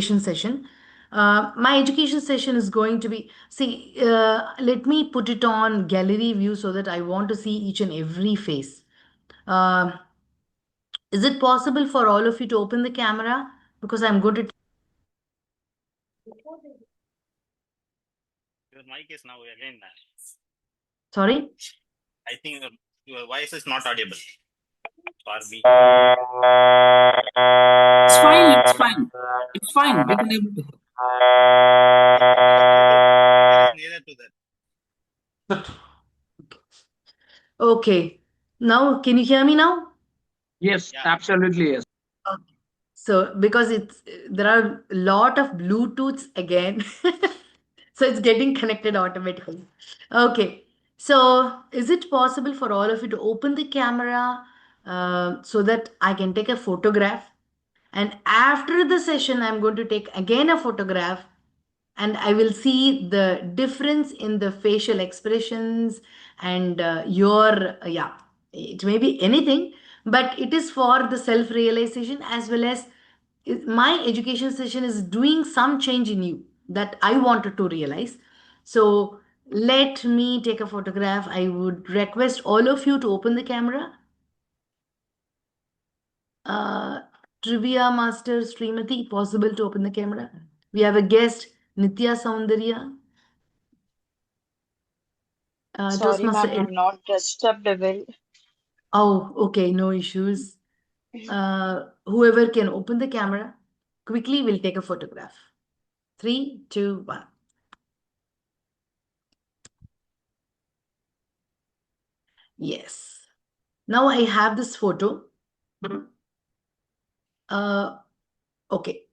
session. My education session is going to be, let me put it on gallery view so that I want to see each and every face. Uh, is it possible for all of you to open the camera? Because I'm going to. Your mic is now again. Sorry? I think your voice is not audible for me. It's fine. It's fine. It's fine. We can able to. It is nearer to that. Okay. Now, can you hear me now? Yes, Yeah. absolutely yes. Okay. So, because there are a lot of Bluetooths again. So it's getting connected automatically. Okay. So is it possible for all of you to open the camera so that I can take a photograph? And after the session, I'm going to take again a photograph and I will see the difference in the facial expressions and yeah, it may be anything, but it is for the self realization as well as my education session is doing some change in you that I wanted to realize. So let me take a photograph. I would request all of you to open the camera. Uh, Trivia Master Srimati, possible to open the camera? We have a guest, Nitya Soundarya. Sorry, Toastmaster. ma'am, I'm not dressed up well. Oh, okay, no issues. Whoever can open the camera, quickly we'll take a photograph. 3, 2, 1. Yes. Now I have this photo. Uh, okay.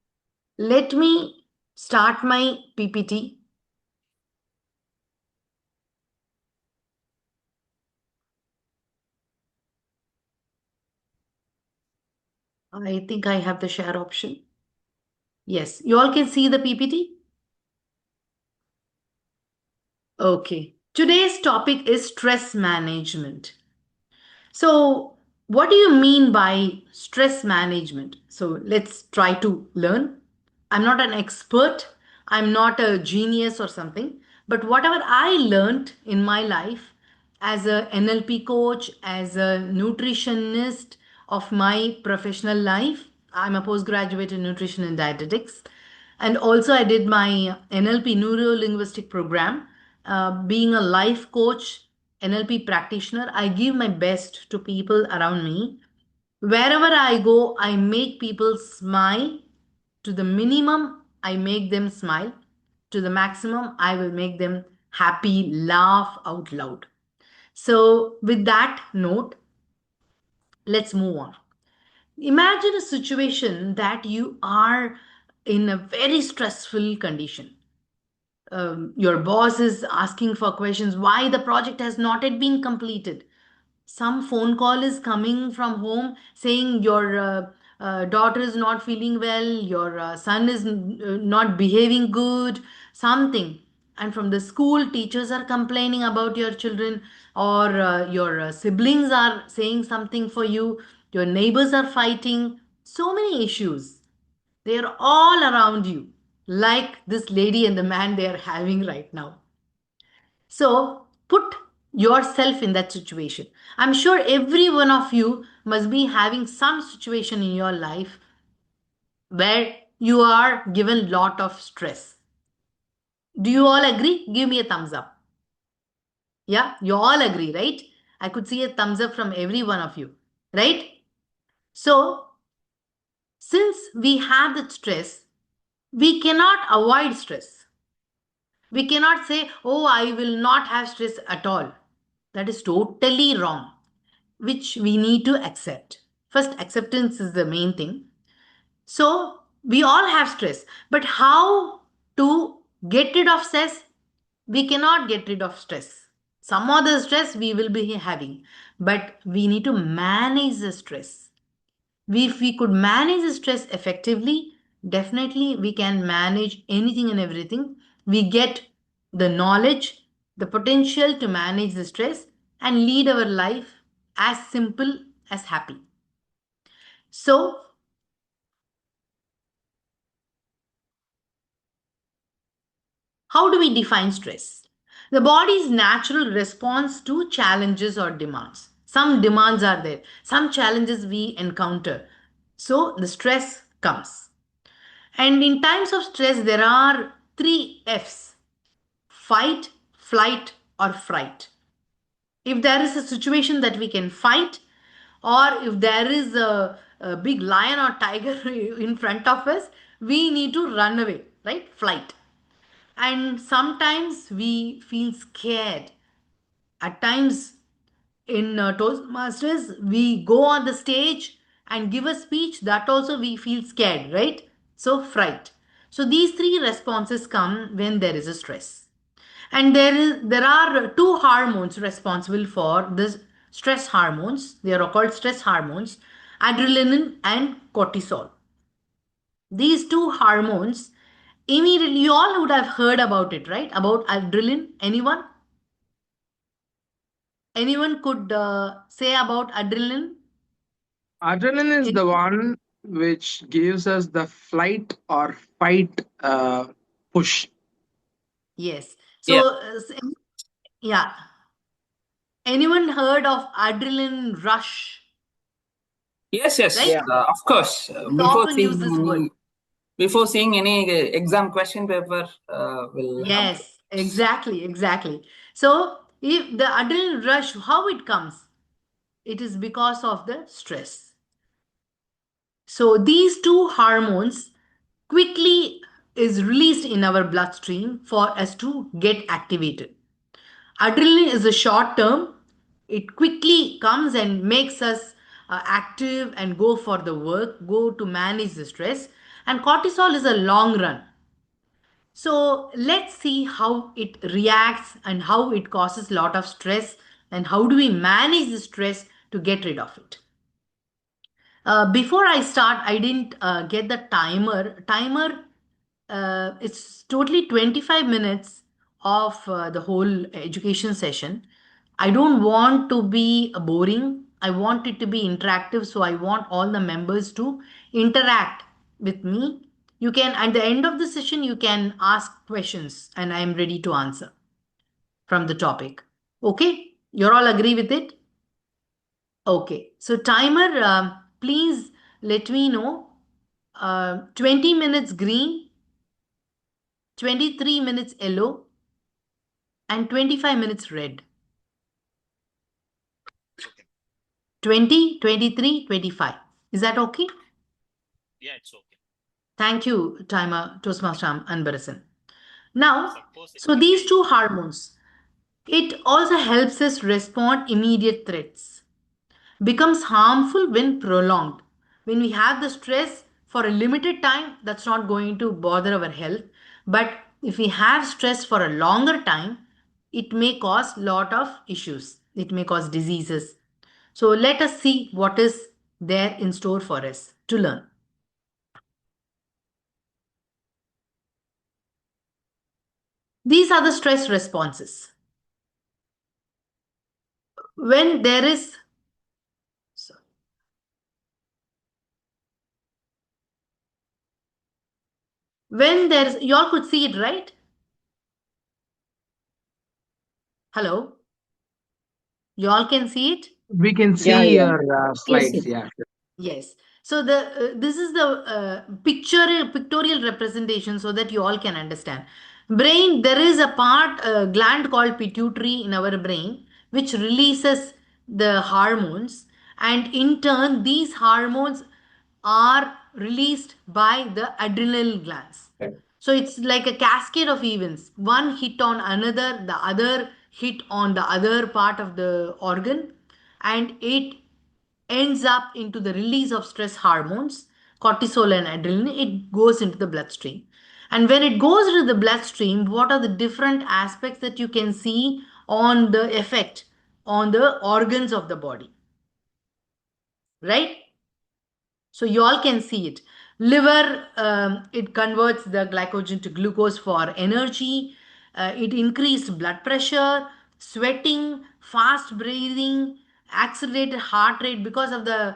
Let me start my PPT. I think I have the share option. Yes, you all can see the PPT. Okay. Today's topic is stress management. So, what do you mean by stress management? So, let's try to learn. I'm not an expert, I'm not a genius or something, but whatever I learned in my life as a NLP coach, as a nutritionist of my professional life, I'm a postgraduate in nutrition and dietetics. And also, I did my NLP neuro linguistic program. Being a life coach, NLP practitioner, I give my best to people around me. Wherever I go, I make people smile. To the minimum, I make them smile. To the maximum, I will make them happy, laugh out loud. So, with that note, let's move on. Imagine a situation that you are in a very stressful condition. Your boss is asking for questions why the project has not yet been completed. Some phone call is coming from home saying your daughter is not feeling well, your son is not behaving good, something. And from the school, teachers are complaining about your children, or your siblings are saying something for you, your neighbors are fighting. So many issues. They are all around you, like this lady and the man they are having right now. So put yourself in that situation. I'm sure every one of you must be having some situation in your life where you are given lot of stress. Do you all agree? Give me a thumbs up. Yeah, you all agree, right? I could see a thumbs up from every one of you, right? So, since we have that stress, we cannot avoid stress. We cannot say, oh, I will not have stress at all. That is totally wrong, which we need to accept. First, acceptance is the main thing. So, we all have stress, but how to get rid of stress? We cannot get rid of stress. Some other stress we will be having, but we need to manage the stress. If we could manage the stress effectively, definitely we can manage anything and everything. We get the knowledge, the potential to manage the stress and lead our life as simple as happy. So, How do we define stress? The body's natural response to challenges or demands. Some demands are there, some challenges we encounter. So the stress comes. And in times of stress, there are three F's: fight, flight, or fright. If there is a situation that we can fight, or if there is a big lion or tiger in front of us, we need to run away, right? Flight. And sometimes we feel scared. At times in Toastmasters, we go on the stage and give a speech, that also we feel scared, right? So, fright. So, these three responses come when there is a stress. And there are two hormones responsible for this stress hormones. They are called stress hormones: adrenaline and cortisol. These two hormones, immediately, you all would have heard about it, right? About adrenaline. Anyone could say about adrenaline? Adrenaline is the one which gives us the flight or fight push. Yes. Yeah. So, yeah. Anyone heard of adrenaline rush? Yes, yes. Right? Of course. We often use this word. Before seeing any exam question paper, will have. Yes, exactly. So, if the adrenaline rush, how it comes? It is because of the stress. So, these two hormones quickly is released in our bloodstream for us to get activated. Adrenaline is a short term. It quickly comes and makes us active and go for the work, go to manage the stress. And cortisol is a long run. So let's see how it reacts and how it causes a lot of stress and how do we manage the stress to get rid of it. Before I start, I didn't get the timer. It's totally 25 minutes of the whole education session. I don't want to be boring. I want it to be interactive. So I want all the members to interact with me. You can, at the end of the session, you can ask questions and I am ready to answer from the topic. Okay? You're all agree with it? Okay. So timer, please let me know. 20 minutes green, 23 minutes yellow, and 25 minutes red. 20, 23, 25. Is that okay? Yeah, it's okay. Thank you, timer Toastmaster Anbarasan. Now, Suppose so these two hormones, it also helps us respond immediate threats. Becomes harmful when prolonged. When we have the stress for a limited time, that's not going to bother our health. But if we have stress for a longer time, it may cause lot of issues. It may cause diseases. So let us see what is there in store for us to learn. These are the stress responses. When there is you all could see it, right? Hello? You all can see it? We can see Yeah. your slides. Yes. Yes. So the this is the pictorial representation so that you all can understand. Brain, there is a part gland called pituitary in our brain which releases the hormones, and in turn these hormones are released by the adrenal glands. So it's like a cascade of events. One hit on another, the other hit on the other part of the organ, and it ends up into the release of stress hormones, cortisol and adrenaline. It goes into the bloodstream. And when it goes into the bloodstream, what are the different aspects that you can see on the effect on the organs of the body? Right? So you all can see it. Liver, it converts the glycogen to glucose for energy. It increased blood pressure, sweating, fast breathing, accelerated heart rate because of the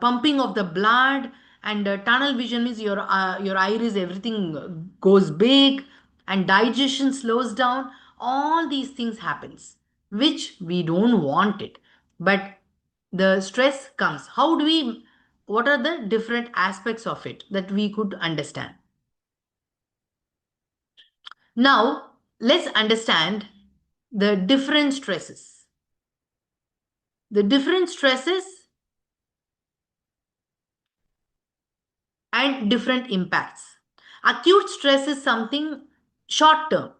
pumping of the blood, and tunnel vision means your iris, everything goes big. and digestion slows down. All these things happens, which we don't want it, but the stress comes. How do we, what are the different aspects of it that we could understand? Now, let's understand the different stresses. The different stresses and different impacts. Acute stress is something short term,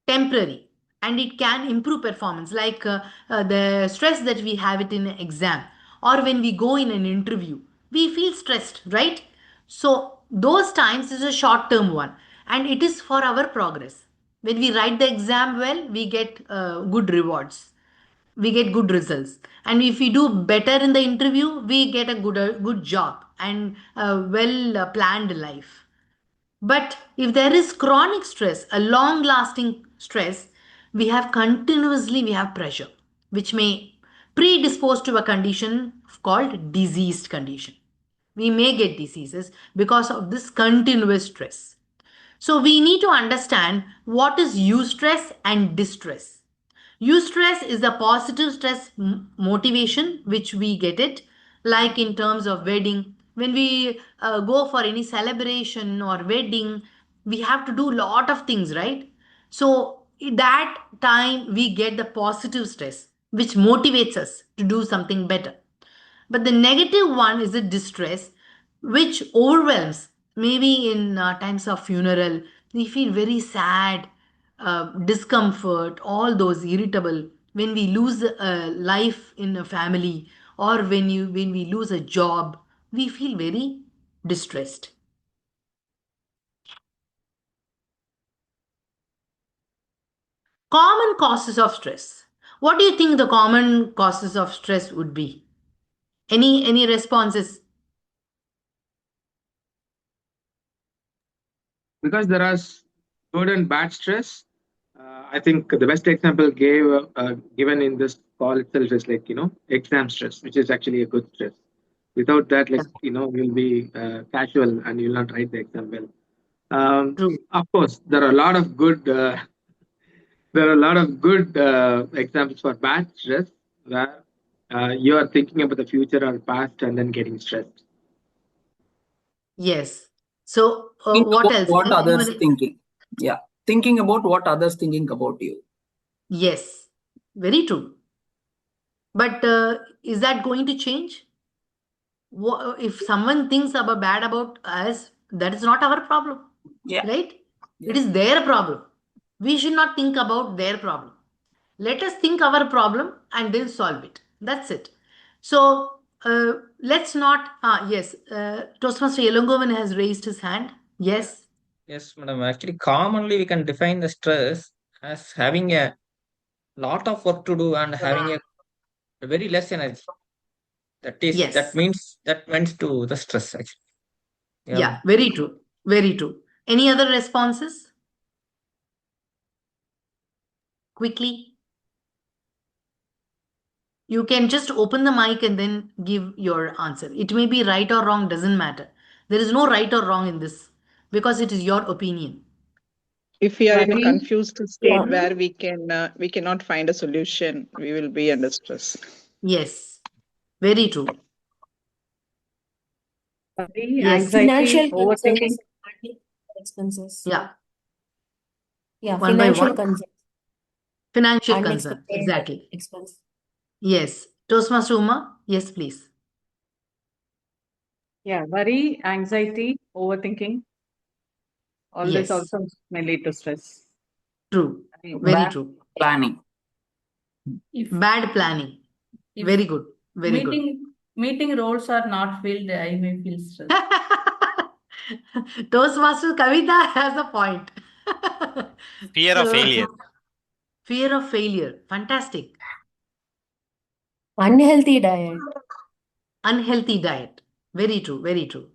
temporary, and it can improve performance, like the stress that we have it in an exam or when we go in an interview. We feel stressed, right? So, those times is a short term one, and it is for our progress. When we write the exam well, we get good rewards, we get good results, and if we do better in the interview, we get a good job and a well planned life. But if there is chronic stress, a long lasting stress, we have pressure, which may predispose to a condition called diseased condition. We may get diseases because of this continuous stress. So we need to understand what is eustress and distress. Eustress is the positive stress motivation, which we get it, like in terms of wedding. When we go for any celebration or wedding, we have to do lot of things, right? So that time we get the positive stress, which motivates us to do something better. But the negative one is the distress, which overwhelms. Maybe in times of funeral, we feel very sad, discomfort, all those irritable. When we lose a life in a family, or when we lose a job, we feel very distressed. Common causes of stress. What do you think the common causes of stress would be? Any responses? Because there are good and bad stress. I think the best example given in this call itself is like exam stress, which is actually a good stress. Without that, like you'll be casual and you'll not write the exam well. True. Of course, there are a lot of good examples for bad stress where you are thinking about the future or past and then getting stressed. Yes. So Think what about else? what others Anyone- thinking. Yeah. Thinking about what others thinking about you. Yes, very true. But is that going to change? If someone thinks about bad about us, that is not our problem, Yeah. right? It Yes. is their problem. We should not think about their problem. Let us think our problem and then solve it. That's it. So let's not. Yes, Toastmaster Yelongovan has raised his hand. Yes. Yes, madam. Actually, commonly we can define the stress as having a lot of work to do and having a very less energy. Yes. That means to the stress actually. Yeah, very true. Very true. Any other responses? Quickly. You can just open the mic and then give your answer. It may be right or wrong, doesn't matter. There is no right or wrong in this because it is your opinion. If we are in a Very- confused state where we cannot find a solution, we will be under stress. Yes, very true. Yes. Financial overthinking. expenses. Yeah, Yeah, One by financial one. concerns. financial concern. Unexpected Exactly. expense. Yes. Toastmaster Uma, yes, please. Yeah, worry, anxiety, overthinking. All Yes. this also may lead to stress. True. I mean, Very Bad true. planning. If, Bad planning. if Very good. Very good. meeting roles are not filled, I may feel stressed. Toastmaster Kavita has a point. Fear of So, failure. Fear of failure. Fantastic. Unhealthy diet. Unhealthy diet. Very true. Very true.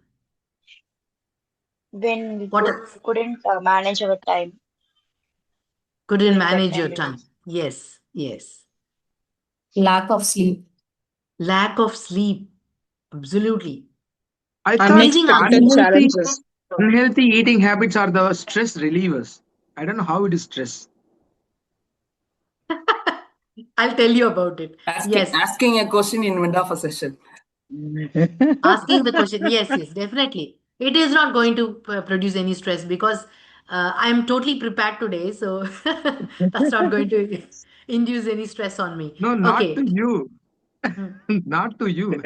When we What else? couldn't manage our time. Couldn't During that manage time your we time. Yes. Yes. Lack of sleep. Lack of sleep. Absolutely. I thought Amazing Unexpected answer. challenges. unhealthy eating habits are the stress relievers. I don't know how it is stress. I'll tell you about it. Yes, Asking a question in mid of a session. asking the question. Yes, yes, definitely. It is not going to produce any stress because I'm totally prepared today. So that's not going to induce any stress on me. No, not Okay. to you. Hmm. Not to you.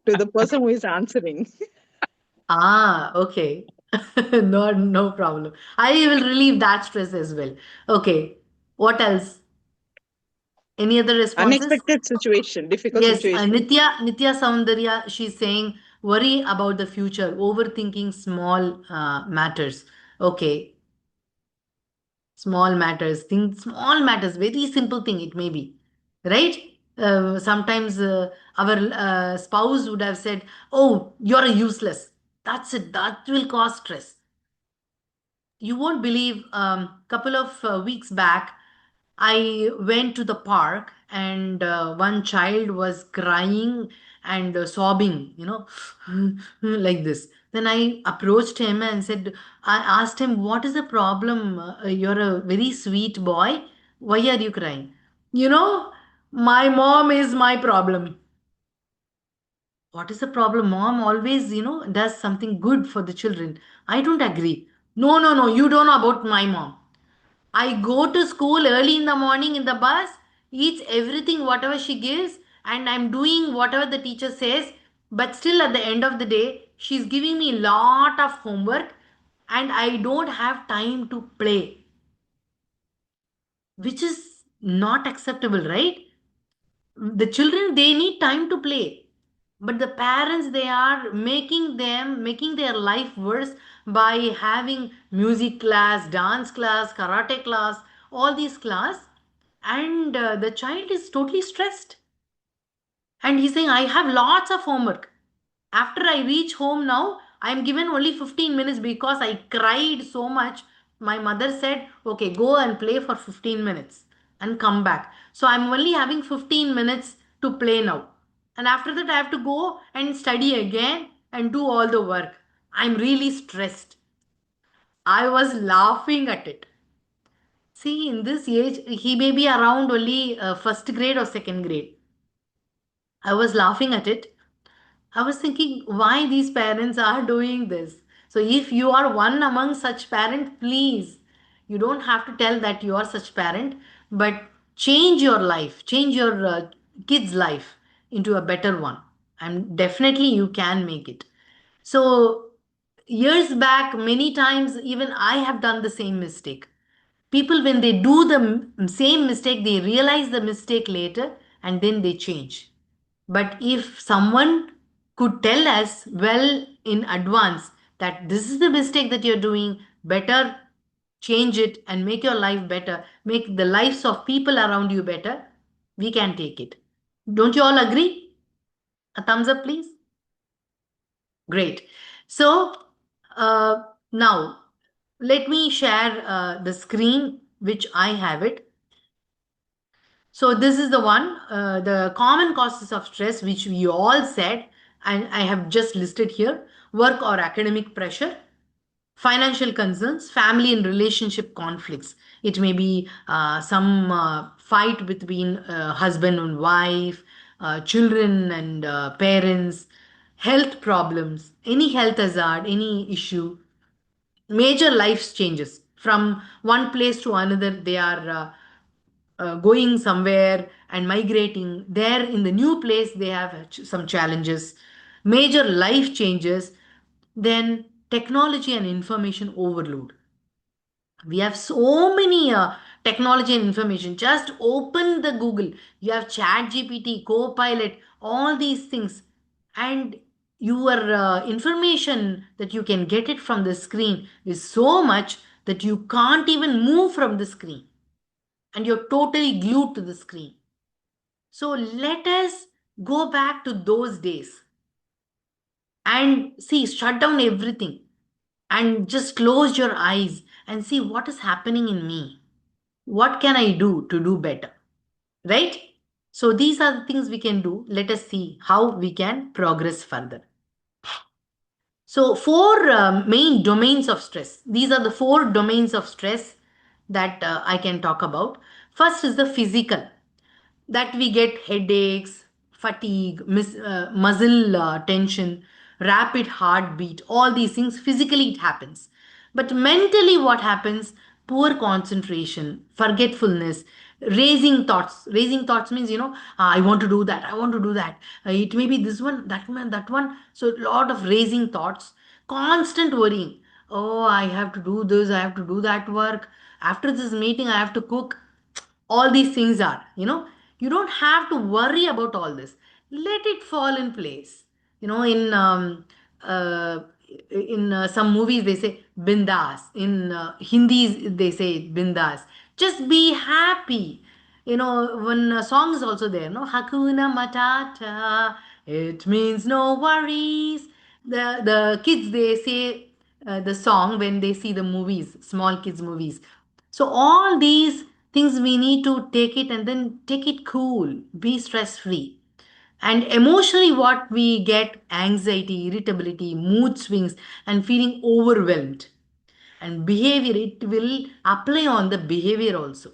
To the person who is answering. Okay. No problem. I will relieve that stress as well. Okay. What else? Any other responses? Unexpected situation, difficult Yes, situation. Nitya Soundarya, she's saying worry about the future, overthinking small matters. Okay, small matters, think small matters, very simple thing it may be, right? Sometimes our spouse would have said, "Oh, you're a useless." That's it. That will cause stress. You won't believe. Couple of weeks back, I went to the park and one child was crying and sobbing, like this. Then I approached him and I asked him, "What is the problem? You're a very sweet boy. Why are you crying?" You know, my mom is my problem. What is the problem? Mom always, does something good for the children. I don't agree. No, no, no, you don't know about my mom. I go to school early in the morning in the bus, eats everything, whatever she gives, and I'm doing whatever the teacher says. But still, at the end of the day, she's giving me a lot of homework, and I don't have time to play, which is not acceptable, right? The children, they need time to play, but the parents, they are making their life worse by having music class, dance class, karate class, all these class, and the child is totally stressed, and he's saying, "I have lots of homework. After I reach home now, I'm given only 15 minutes because I cried so much. My mother said, okay, go and play for 15 minutes and come back. So I'm only having 15 minutes to play now. And after that, I have to go and study again and do all the work. I'm really stressed." I was laughing at it. See, in this age, he may be around only first grade or second grade. I was laughing at it. I was thinking why these parents are doing this. So if you are one among such parent, please, you don't have to tell that you are such parent, but change your life, change your kid's life into a better one. And definitely you can make it. So years back, many times, even I have done the same mistake. People, when they do the same mistake, they realize the mistake later and then they change. But if someone could tell us well in advance that this is the mistake that you're doing, better change it and make your life better, make the lives of people around you better, we can take it. Don't you all agree? A thumbs up, please. Great. So uh, now let me share the screen which I have it. So this is the one, the common causes of stress, which we all said, and I have just listed here: work or academic pressure, financial concerns, family and relationship conflicts. It may be some fight between husband and wife, children and parents, health problems, any health hazard, any issue, major life changes from one place to another. They are going somewhere and migrating there. In the new place, they have some challenges, major life changes. Then technology and information overload. We have so many technology and information. Just open the Google, you have Chat GPT, Copilot, all these things, and your information that you can get it from the screen is so much that you can't even move from the screen, and you're totally glued to the screen. So let us go back to those days and see, shut down everything and just close your eyes and see what is happening in me. What can I do to do better? Right? So these are the things we can do. Let us see how we can progress further. So, four main domains of stress. These are the four domains of stress that I can talk about. First is the physical, that we get headaches, fatigue, muscle tension, rapid heartbeat, all these things. Physically, it happens. But mentally, what happens? Poor concentration, forgetfulness, raising thoughts. Raising thoughts means, I want to do that, I want to do that. It may be this one, that one, that one. So, a lot of raising thoughts, constant worrying. Oh, I have to do this, I have to do that work. After this meeting, I have to cook. All these things are, you don't have to worry about all this. Let it fall in place. Uh, in some movies they say bindas, in Hindi they say bindas, just be happy. One song is also there, no, Hakuna Matata, it means no worries. The kids, they say the song when they see the movies, small kids movies. So all these things we need to take it and then take it cool, be stress free. And emotionally, what we get: anxiety, irritability, mood swings, and feeling overwhelmed. And behavior, it will apply on the behavior also.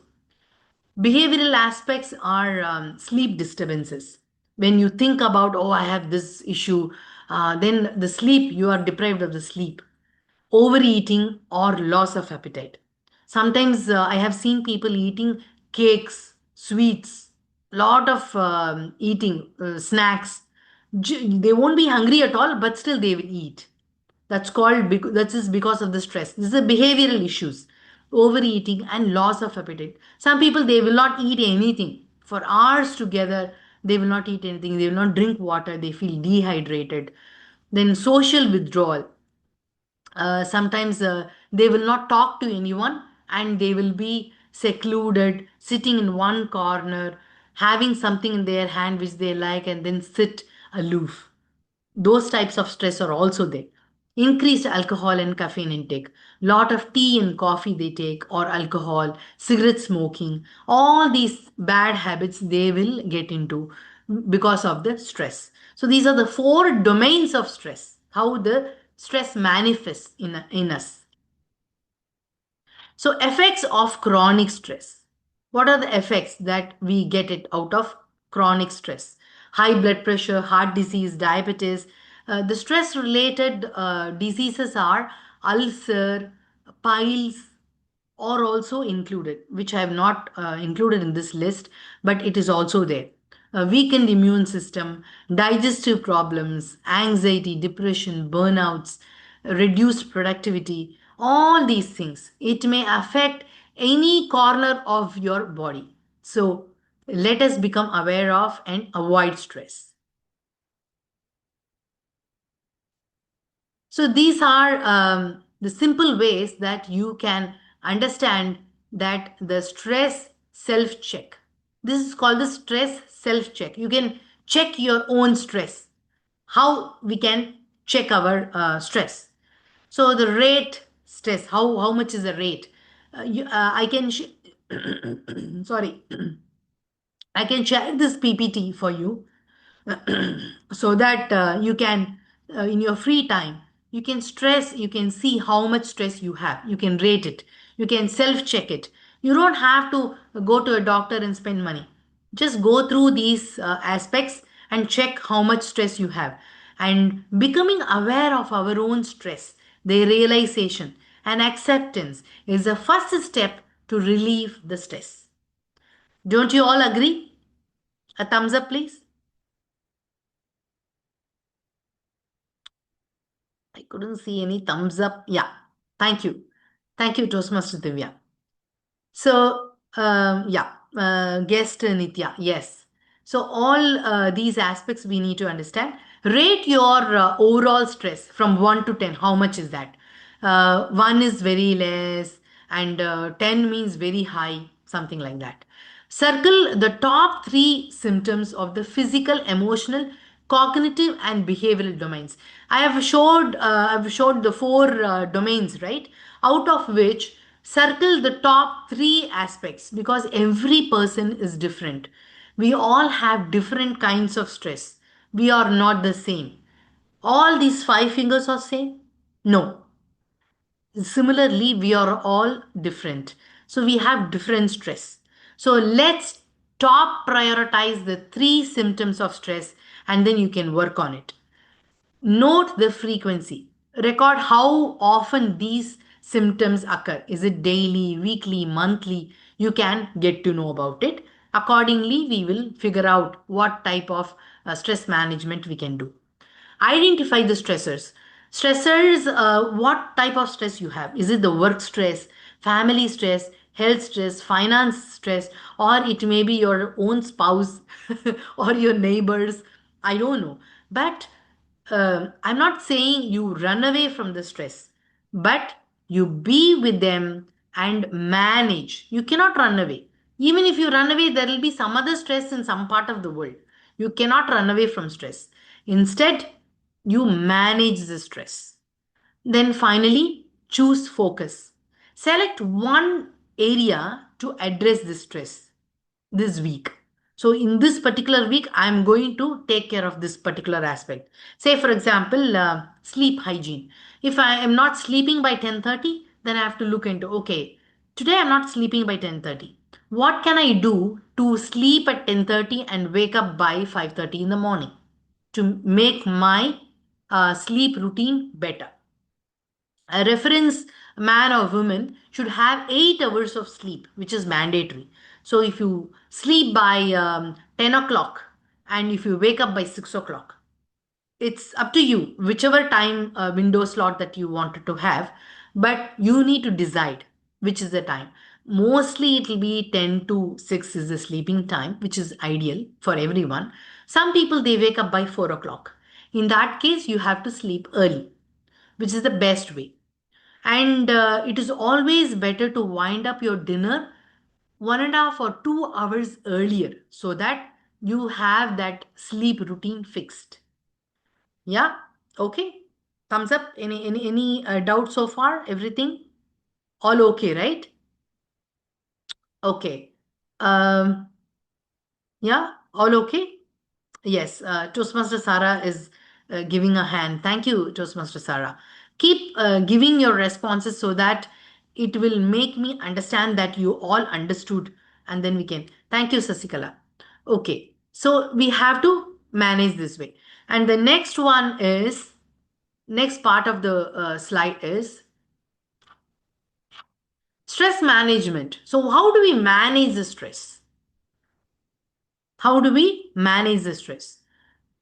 Behavioral aspects are sleep disturbances. When you think about, oh, I have this issue, then the sleep, you are deprived of the sleep, overeating or loss of appetite. Sometimes I have seen people eating cakes, sweets, lot of eating snacks. They won't be hungry at all, but still they will eat. That is because of the stress. This is the behavioral issues, overeating and loss of appetite. Some people, they will not eat anything for hours together. They will not eat anything. They will not drink water. They feel dehydrated. Then social withdrawal. Sometimes they will not talk to anyone and they will be secluded, sitting in one corner, having something in their hand which they like, and then sit aloof. Those types of stress are also there. Increased alcohol and caffeine intake, lot of tea and coffee they take, or alcohol, cigarette smoking, all these bad habits they will get into because of the stress. So these are the four domains of stress, how the stress manifests in us. So effects of chronic stress. What are the effects that we get it out of chronic stress? High blood pressure, heart disease, diabetes. The stress related diseases are ulcer, piles, are also included, which I have not included in this list, but it is also there. A weakened immune system, digestive problems, anxiety, depression, burnouts, reduced productivity, all these things. It may affect any corner of your body. So let us become aware of and avoid stress. So these are the simple ways that you can understand that the stress self-check. This is called the stress self-check. You can check your own stress. How we can check our stress? So the rate stress, how much is the rate? I can sorry, I can share this PPT for you so that you can, in your free time, you can see how much stress you have. You can rate it. You can self-check it. You don't have to go to a doctor and spend money. Just go through these aspects and check how much stress you have. And becoming aware of our own stress, the realization and acceptance is the first step to relieve the stress. Don't you all agree? A thumbs up, please. I couldn't see any thumbs up. Yeah, thank you. Thank you, Toastmaster Divya. So, guest Nitya, yes. So, all these aspects we need to understand. Rate your overall stress from 1 to 10. How much is that? 1 is very less, and 10 means very high, something like that. Circle the top 3 symptoms of the physical, emotional, cognitive, and behavioral domains. I've showed the 4 domains, right? Out of which, circle the top 3 aspects, because every person is different. We all have different kinds of stress. We are not the same. All these 5 fingers are same? No. Similarly, we are all different. So we have different stress. So let's top prioritize the 3 symptoms of stress and then you can work on it. Note the frequency. Record how often these symptoms occur. Is it daily, weekly, monthly? You can get to know about it. Accordingly, we will figure out what type of stress management we can do. Identify the stressors. Stressors, what type of stress you have? Is it the work stress, family stress, health stress, finance stress, or it may be your own spouse or your neighbors? I don't know. But I'm not saying you run away from the stress, but you be with them and manage. You cannot run away. Even if you run away, there will be some other stress in some part of the world. You cannot run away from stress. Instead, you manage the stress. Then finally, choose focus. Select one area to address the stress this week. So in this particular week, I'm going to take care of this particular aspect. Say, for example, sleep hygiene. If I am not sleeping by 10:30, then I have to look into, okay, today I'm not sleeping by 10:30. What can I do to sleep at 10:30 and wake up by 5:30 in the morning to make my sleep routine better? A reference man or woman should have 8 hours of sleep, which is mandatory. So if you sleep by 10 o'clock and if you wake up by 6 o'clock, it's up to you, whichever time window slot that you wanted to have, but you need to decide which is the time. Mostly it will be 10 to 6 is the sleeping time, which is ideal for everyone. Some people they wake up by 4 o'clock. In that case, you have to sleep early, which is the best way. And it is always better to wind up your dinner 1.5 or 2 hours earlier so that you have that sleep routine fixed. Yeah, okay. Thumbs up. Any doubt so far? Everything? All okay, right? Okay. Yeah, all okay? Yes, Toastmaster Sarah is giving a hand. Thank you, Toastmaster Sarah. Keep giving your responses so that it will make me understand that you all understood and then we can. Thank you, Sasikala. Okay, so we have to manage this way. And the next one is, next part of the slide is stress management. So how do we manage the stress? How do we manage the stress?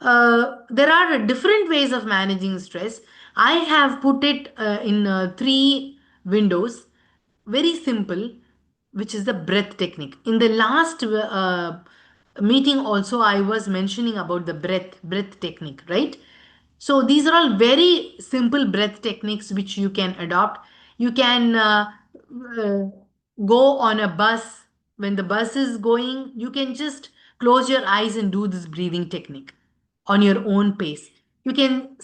There are different ways of managing stress. I have put it in 3 windows, very simple, which is the breath technique. In the last meeting also, I was mentioning about the breath technique, right? So these are all very simple breath techniques which you can adopt. You can uh, go on a bus. When the bus is going, you can just close your eyes and do this breathing technique on your own pace. You can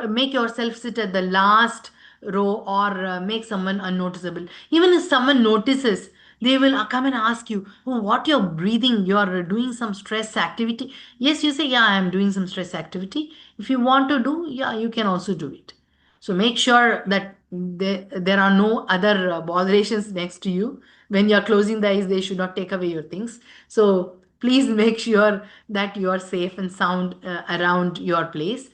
make yourself sit at the last row or make someone unnoticeable. Even if someone notices, they will come and ask you, oh, what you're breathing, you're doing some stress activity. Yes, you say, yeah, I'm doing some stress activity. If you want to do, yeah, you can also do it. So make sure that there are no other botherations next to you. When you're closing the eyes, they should not take away your things. So please make sure that you are safe and sound around your place.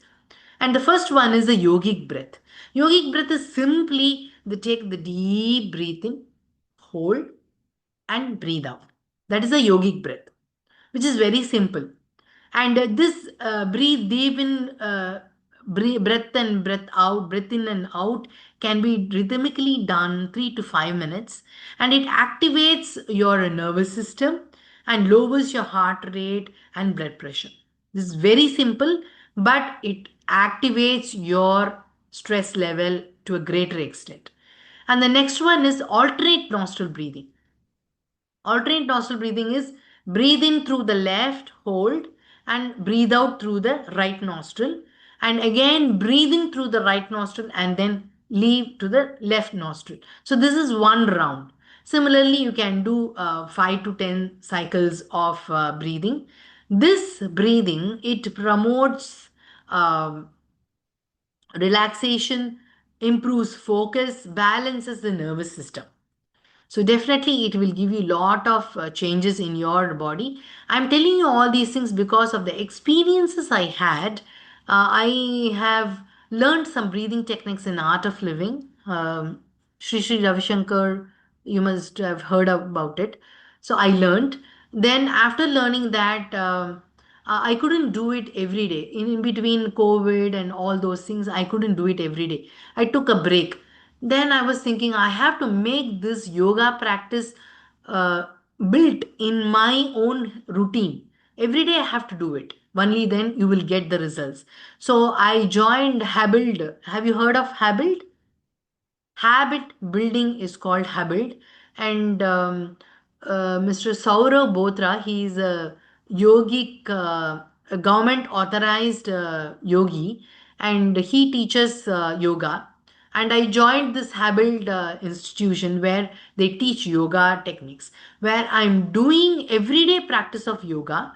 And the first one is the yogic breath. Yogic breath is simply take the deep breath in, hold, and breathe out. That is a yogic breath, which is very simple. And this breathe deep in, breath and breath out, breath in and out can be rhythmically done 3 to 5 minutes, and it activates your nervous system and lowers your heart rate and blood pressure. This is very simple, but it activates your stress level to a greater extent. And the next one is alternate nostril breathing. Alternate nostril breathing is breathe in through the left, hold, and breathe out through the right nostril. And again, breathe in through the right nostril and then leave to the left nostril. So this is one round. Similarly, you can do 5 to 10 cycles of breathing. This breathing, it promotes Relaxation improves focus, balances the nervous system. So definitely it will give you a lot of changes in your body. I'm telling you all these things because of the experiences I had. I have learned some breathing techniques in Art of Living. Sri Ravi Shankar, you must have heard about it. So I learned. Then after learning that, I couldn't do it every day. In between COVID and all those things, I couldn't do it every day. I took a break. Then I was thinking I have to make this yoga practice uh, built in my own routine. Every day I have to do it. Only then you will get the results. So I joined Habild. Have you heard of Habild? Habit building is called Habild. And Mr. Saurav Bothra, he is a yogic, a government authorized yogi, and he teaches yoga. And I joined this Habild institution where they teach yoga techniques, where I'm doing everyday practice of yoga,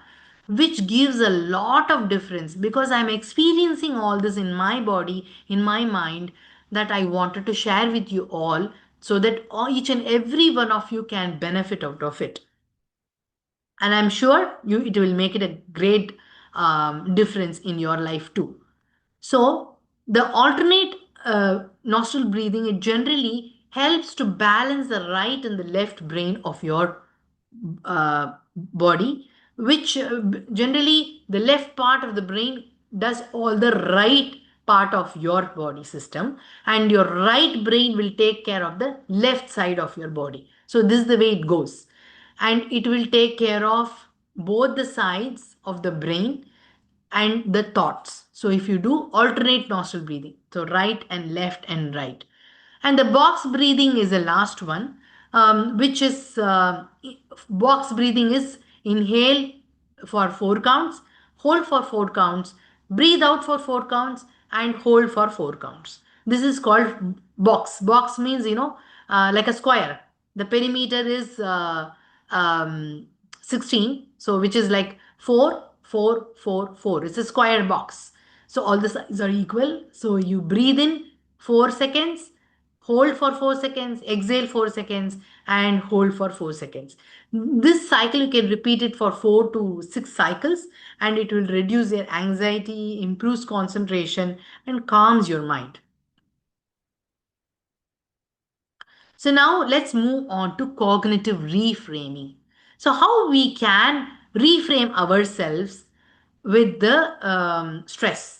which gives a lot of difference because I'm experiencing all this in my body, in my mind, that I wanted to share with you all so that each and every one of you can benefit out of it. And I'm sure it will make it a great difference in your life too. So the alternate nostril breathing, it generally helps to balance the right and the left brain of your body, which generally the left part of the brain does all the right part of your body system, and your right brain will take care of the left side of your body. So this is the way it goes, and it will take care of both the sides of the brain and the thoughts. So if you do alternate nostril breathing, so right and left and right. And the box breathing is the last one, which is box breathing is inhale for 4 counts, hold for 4 counts, breathe out for 4 counts, and hold for 4 counts. This is called box. Box means, like a square. The perimeter is 16, so which is like 4, 4, 4, 4. It's a square box. So all the sides are equal. So you breathe in 4 seconds, hold for 4 seconds, exhale 4 seconds, and hold for 4 seconds. This cycle you can repeat it for 4 to 6 cycles, and it will reduce your anxiety, improves concentration, and calms your mind. So now let's move on to cognitive reframing. So how we can reframe ourselves with the stress.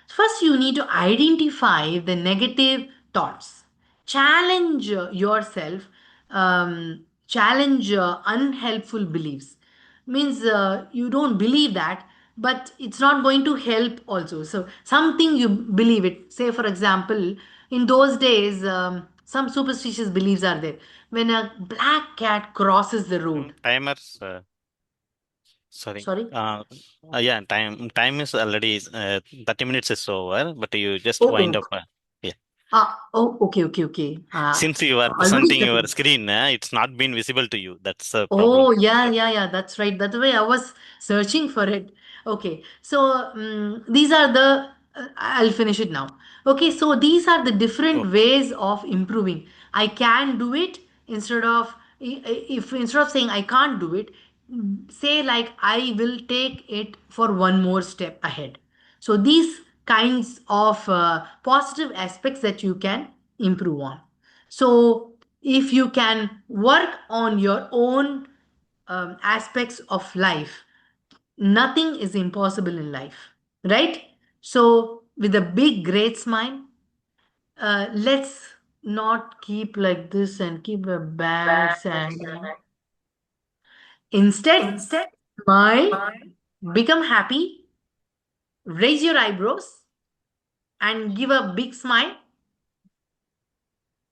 First, you need to identify the negative thoughts. Challenge yourself, challenge unhelpful beliefs. Means you don't believe that, but it's not going to help also. So something you believe it. Say, for example, in those days, some superstitious beliefs are there. When a black cat crosses the road. Timers. Sorry. Sorry? Yeah, time is already 30 minutes is over, but you just Oh, wind oh. up. Yeah. Okay. Since you are Already presenting your 30. screen, it's not been visible to you. That's the problem. Oh, yeah. That's right. That's the way I was searching for it. Okay. So these are the, I'll finish it now. Okay. So these are the different ways of improving. I can do it instead of, if instead of saying I can't do it, say like I will take it for one more step ahead. So these kinds of positive aspects that you can improve on. So if you can work on your own aspects of life, nothing is impossible in life, right? So with a big great smile, let's not keep like this and keep a bad sad. Instead, smile, become happy, raise your eyebrows, and give a big smile.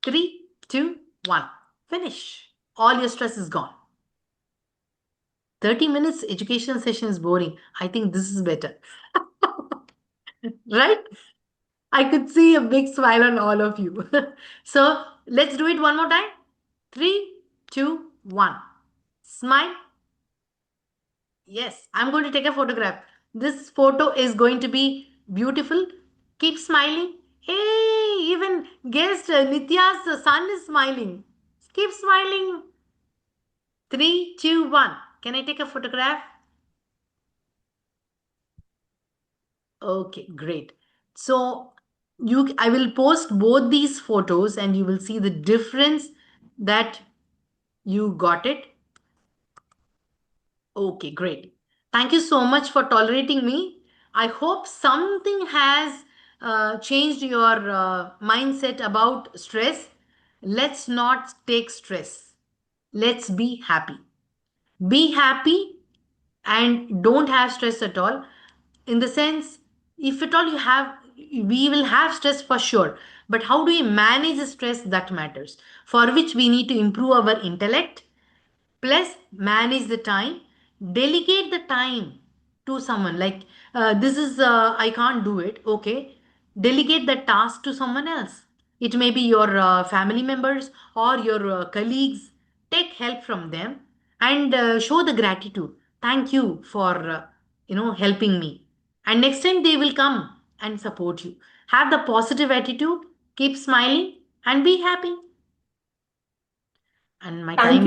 3, 2, 1. Finish. All your stress is gone. 30 minutes education session is boring. I think this is better. Right? I could see a big smile on all of you. So let's do it one more time. 3, 2, 1. Smile. Yes, I'm going to take a photograph. This photo is going to be beautiful. Keep smiling. Hey, even guest Nitya's son is smiling. Keep smiling. 3, 2, 1. Can I take a photograph? Okay, great. So I will post both these photos and you will see the difference that you got it. Okay, great. Thank you so much for tolerating me. I hope something has changed your mindset about stress. Let's not take stress. Let's be happy. Be happy and don't have stress at all. In the sense, if at all you have, we will have stress for sure. But how do we manage the stress that matters? For which we need to improve our intellect, plus manage the time, delegate the time to someone. Like this is I can't do it. Okay, delegate the task to someone else. It may be your family members or your colleagues. Take help from them and show the gratitude. Thank you for helping me, and next time they will come and support you. Have the positive attitude, keep smiling and be happy. And my Thank time you. is